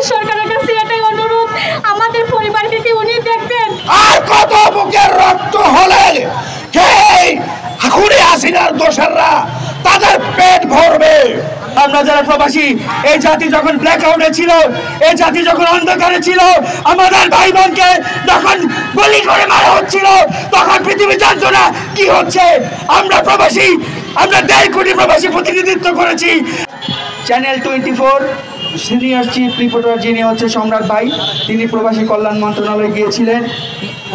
স্বৈরাচার সরকারের কাছে এটাই অনুরোধ, আমাদের পরিবারকে কি উনি দেখবেন? আর কত বুকের রক্ত হলে খুনি হাসিনার দোসররা তাদের পেট ভরবে? আমরা যারা প্রবাসী, এই জাতি যখন ব্ল্যাক আউটে ছিল, এই জাতি যখন অন্ধকারে ছিল, আমাদের ভাই বোনকে যখন গুলি করে মারা হচ্ছিল, তখন পৃথিবী জানতো না কি হচ্ছে। আমরা প্রবাসী, আমরা 1.5 কোটি প্রবাসী প্রতিনিধিত্ব করেছি। চ্যানেল 24 সিনিয়র চিফ রিপোর্টার যিনি হচ্ছে সম্রাট ভাই, তিনি প্রবাসী কল্যাণ মন্ত্রণালয়ে গিয়েছিলেন।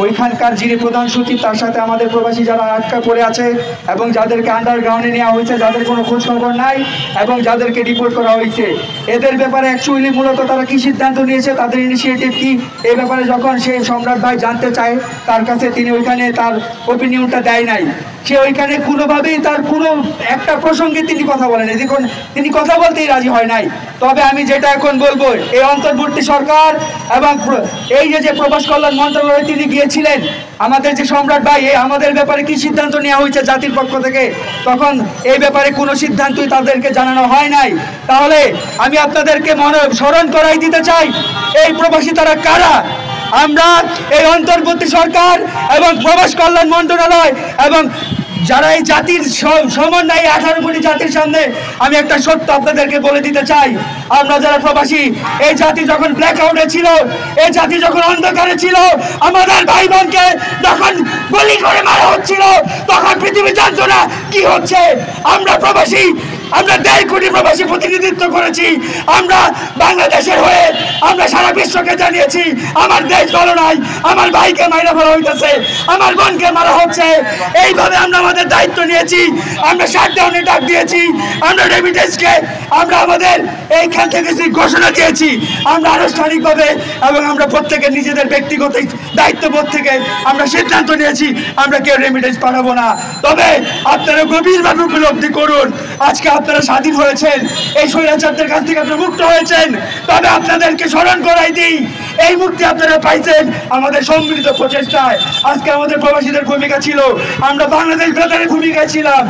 ওইখানকার যিনি প্রধান সচিব, তার সাথে আমাদের প্রবাসী যারা আটকা পড়ে আছে এবং যাদেরকে আন্ডারগ্রাউন্ডে নেওয়া হয়েছে, যাদের কোনো খোঁজ খবর নাই এবং যাদেরকে ডিপোর্ট করা হয়েছে, এদের ব্যাপারে অ্যাকচুয়ালি মূলত তারা কি সিদ্ধান্ত নিয়েছে, তাদের ইনিশিয়েটিভ কি, এই ব্যাপারে যখন সেই সম্রাট ভাই জানতে চায় তার কাছে, তিনি ওইখানে তার ওপিনিয়নটা দেয় নাই। সে ওইখানে কোনোভাবেই তার কোনো একটা প্রসঙ্গে তিনি কথা বলেন, দেখুন তিনি কথা বলতেই রাজি হয় নাই। তবে আমি যেটা এখন বলবো, এই অন্তর্বর্তী সরকার এবং এই যে প্রবাস কল্যাণ মন্ত্রণালয়ে তিনি গিয়েছিলেন, আমাদের যে সম্রাট ভাই, আমাদের ব্যাপারে কি সিদ্ধান্ত নেওয়া হয়েছে জাতির পক্ষ থেকে, তখন এই ব্যাপারে কোনো সিদ্ধান্তই তাদেরকে জানানো হয় নাই। তাহলে আমি আপনাদেরকে স্মরণ করাই দিতে চাই, এই প্রবাসী তারা কারা। আমরা এই অন্তর্বর্তী সরকার এবং প্রবাস কল্যাণ মন্ত্রণালয় এবং যারা এই জাতির সমন্বয় 18 কোটি জাতির সামনে আমি একটা সত্য আপনাদেরকে বলে দিতে চাই, আমরা যারা প্রবাসী, এই জাতি যখন ব্ল্যাক আউটে ছিল, এই জাতি যখন অন্ধকারে ছিল, আমাদের ভাই বোনকে যখন গুলি করে মারা হচ্ছিল, তখন পৃথিবী জানতো না কি হচ্ছে। আমরা প্রবাসী, আমরা 1.5 কোটি প্রবাসী প্রতিনিধিত্ব করেছি। আমরা বাংলাদেশের হয়ে আমরা সারা বিশ্বকে জানিয়েছি আমার দেশ ভালো নাই, আমার ভাইকে মারা ফেলা হইতেছে, আমার বোনকে মারা হচ্ছে। এইভাবে আমরা আমাদের দায়িত্ব নিয়েছি, আমরা শাটডাউনে ডাক দিয়েছি, আমরা রেমিটেন্সকে আমরা আমাদের এইখান থেকে ঘোষণা দিয়েছি আমরা আনুষ্ঠানিকভাবে, এবং আমরা প্রত্যেকের নিজেদের ব্যক্তিগত দায়িত্ববোধ থেকে আমরা সিদ্ধান্ত নিয়েছি আমরা কেউ রেমিটেন্স পাঠাবো না। তবে আপনারা গভীরভাবে উপলব্ধি করুন, আজকে আপনারা স্বাধীন হয়েছেন, এই স্বৈরাচারদের কাছ থেকে আপনারা মুক্ত হয়েছেন। তবে আপনাদেরকে স্মরণ করাই দিই, এই মুক্তি আপনারা পাইছেন আমাদের সম্মিলিত প্রচেষ্টায়। আজকে আমাদের প্রবাসীদের ভূমিকা ছিল, আমরা বাংলাদেশ বেতারের ভূমিকায় ছিলাম,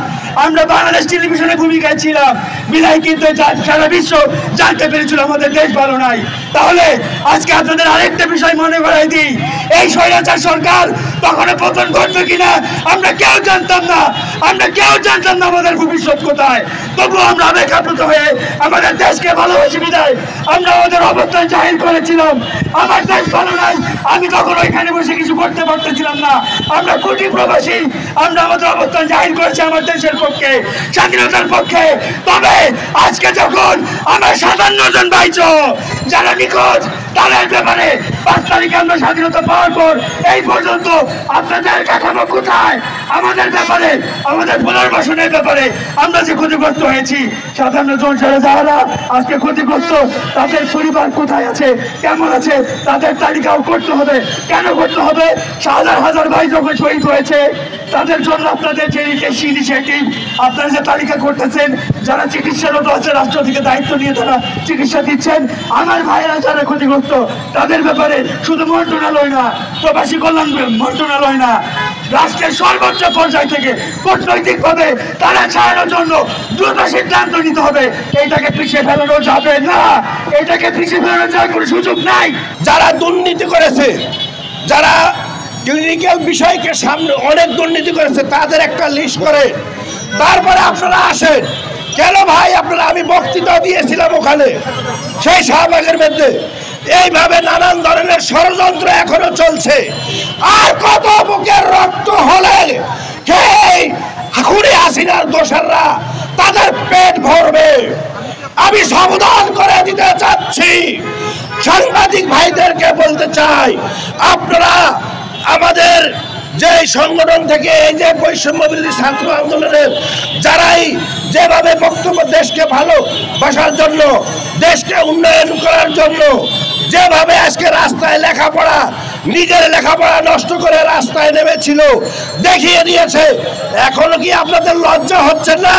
আমরা বাংলাদেশ টেলিভিশনের ভূমিকায় ছিলাম, বিদায় কিন্তু সারা বিশ্ব জানতে পেরেছিল আমাদের দেশ ভালো নাই। তাহলে আজকে আপনাদের আরেকটা বিষয় মনে করাই দিই, এই স্বৈরাচার সরকার তখন পতন ঘটবে কিনা আমরা কেউ জানতাম না, আমরা কেউ জানতাম না আমাদের ভবিষ্যৎ কোথায়। তবুও আমরা আবেগাপ্লুত হয়ে আমাদের দেশকে ভালোবাসি বিদায় আমরা আমাদের অবস্থান জাহির করেছিলাম। আমার দেশ ভালো নাই, আমি তখন ওইখানে বসে কিছু করতে পারতেছিলাম না। আমরা কোটি প্রবাসী, আমরা আমাদের অবস্থান জাহির করেছি আমার দেশের পক্ষে, স্বাধীনতার পক্ষে। তবে আজকে যখন আমার 57 জন ভাইচ যারা নিখোঁজ, তাদের ব্যাপারে 5 তারিখে আমরা স্বাধীনতা পাওয়ার পর এই পর্যন্ত আপনাদের কাঠামো কোথায়, আমাদের ব্যাপারে, আমাদের পুনর্বাসনের ব্যাপারে আমরা যে ক্ষতিগ্রস্ত হয়েছি, 57 জন যারা আজকে ক্ষতিগ্রস্ত, তাদের পরিবার কোথায় আছে, কেমন আছে, তাদের তালিকাও করতে হবে। কেন করতে হবে? হাজার হাজার ভাই যখন শহীদ হয়েছে, তাদের জন্য আপনাদের যে ইনিশিয়েটিভ, আপনারা যে তালিকা করতেছেন, যারা চিকিৎসারত আছে, রাষ্ট্র থেকে দায়িত্ব নিয়ে তারা চিকিৎসা দিচ্ছেন, আমার ভাইয়েরা যারা ক্ষতিগ্রস্ত, তাদের ব্যাপারে শুধু মন্ত্রণালয় না, প্রবাসী কল্যাণ মন্ত্রণালয় না, রাষ্ট্রের সর্বোচ্চ পর্যায় থেকে কূটনৈতিকভাবে তারা ছাড়ানোর জন্য দ্রুত সিদ্ধান্ত নিতে হবে। এইটাকে পিছিয়ে ফেলানো যাবে না, এটাকে পিছিয়ে ফেলানো যাওয়ার কোনো সুযোগ নাই। যারা দুর্নীতি করেছে, যারা ক্লিনিক্যাল বিষয়কে সামনে অনেক দুর্নীতি করেছে, তাদের একটা লিস্ট করে তারপরে আপনারা আসেন। কেন ভাই আপনারা, আমি বক্তৃতা দিয়েছিলাম ওখানে সেই শাহবাগের মধ্যে, এইভাবে নানান ধরনের ষড়যন্ত্র এখনো চলছে। আর কত বুকের রক্ত হলে খুনি হাসিনার দোসররা তাদের পেট ভরবে? আমি সাবধান করে দিতে চাচ্ছি, সাংবাদিক ভাইদেরকে বলতে চাই, আপনারা আমাদের যে সংগঠন থেকে এই যে বৈষম্য বিরোধী ছাত্র আন্দোলনের যারাই যেভাবে বক্তব্য, দেশকে ভালোবাসার জন্য, দেশকে উন্নয়ন করার জন্য যেভাবে আজকে রাস্তায় লেখাপড়া, নিজের লেখাপড়া নষ্ট করে রাস্তায় নেমেছিল, দেখিয়ে দিয়েছে। এখনো কি আপনাদের লজ্জা হচ্ছে না?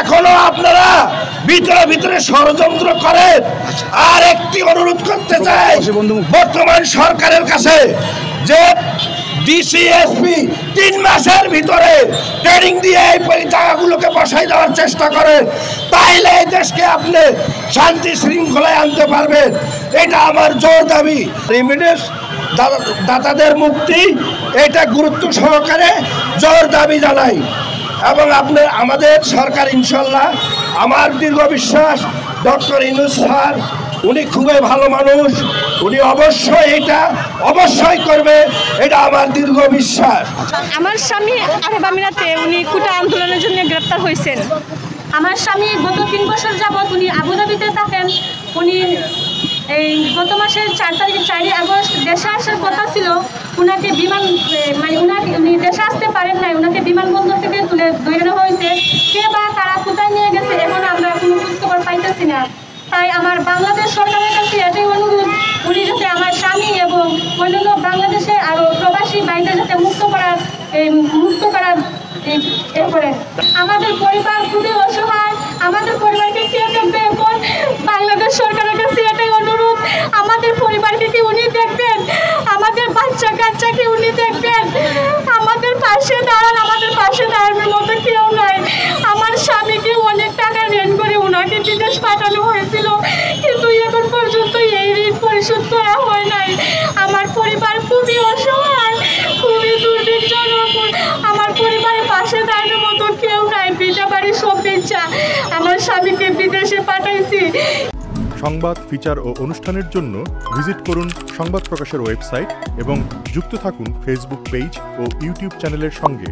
এখনো আপনারা ভিতরে ভিতরে ষড়যন্ত্র করেন। আর একটি অনুরোধ করতে চাই বর্তমান সরকারের কাছে, যে ডিসিএসপি 3 মাসের ভিতরে ট্রেনিং দিয়ে এই জায়গাগুলোকে বসাই দেওয়ার চেষ্টা করেন, তাইলে এই দেশকে আপনি শান্তি শৃঙ্খলায় আনতে পারবেন। এটা আমার জোর দাবি। রেমিটেন্স দাতাদের মুক্তি এটা গুরুত্ব সহকারে জোর দাবি জানাই। এবং আমাদের সরকার ইনশাল্লাহ, আমার দীর্ঘ বিশ্বাস ডক্টর ইউনূস স্যার উনি খুবই ভালো মানুষ, উনি অবশ্যই করবে, এটা আমার দীর্ঘ বিশ্বাস। আমার স্বামী আরব আমিরাতে উনি কোটা আন্দোলনের জন্য গ্রেপ্তার হয়েছেন। আমার স্বামী গত 3 বছর যাবৎ উনি আবুধাবিতে থাকেন। উনি এই গত মাসের 4 আগস্ট দেশে আসার কথা ছিল। উনাকে উনি দেশে আসতে পারেন নাই, উনাকে বিমানবন্দর থেকে তুলে ধরে হয়েছে। কে বা তারা কোথায় নিয়ে গেছে এখন আমরা কোনো খোঁজখবর পাইতেছি না। তাই আমার বাংলাদেশ সরকারের কাছে এটাই অনুরোধ, উনি যাতে আমার স্বামী এবং অন্যান্য বাংলাদেশের আরও প্রবাসী ভাইদের যাতে মুক্ত করার এরপরে আমাদের পরিবার খুবই অসহায়। আমাদের পরিবারকে কে দেখবে এখন? বাংলাদেশ সরকারের কাছে এটাই অনুরোধ, আমাদের পরিবারকে কি উনি দেখবেন? আমাদের বাচ্চা কাচ্চাকে উনি দেখবেন? আমাদের পাশে দাঁড়ান, আমাদের পাশে দাঁড়ানোর মতো কেউ নাই। আমার স্বামীকে অনেক টাকা ঋণ করে ওনাকে বিদেশ পাঠানো হয়েছিল, কিন্তু এখন পর্যন্ত এই ঋণ পরিশোধ করা হয় নাই। আমার পরিবার খুবই অসহায়, খুবই দুর্ভিক্ষজনক। আমার পরিবারের পাশে দাঁড়ানোর মতো কেউ নাই। বিটা বাড়ি সব বেচা আমার স্বামীকে বিদেশে পাঠাইছি। সংবাদ, ফিচার ও অনুষ্ঠানের জন্য ভিজিট করুন সংবাদ প্রকাশের ওয়েবসাইট এবং যুক্ত থাকুন ফেসবুক পেজ ও ইউটিউব চ্যানেলের সঙ্গে।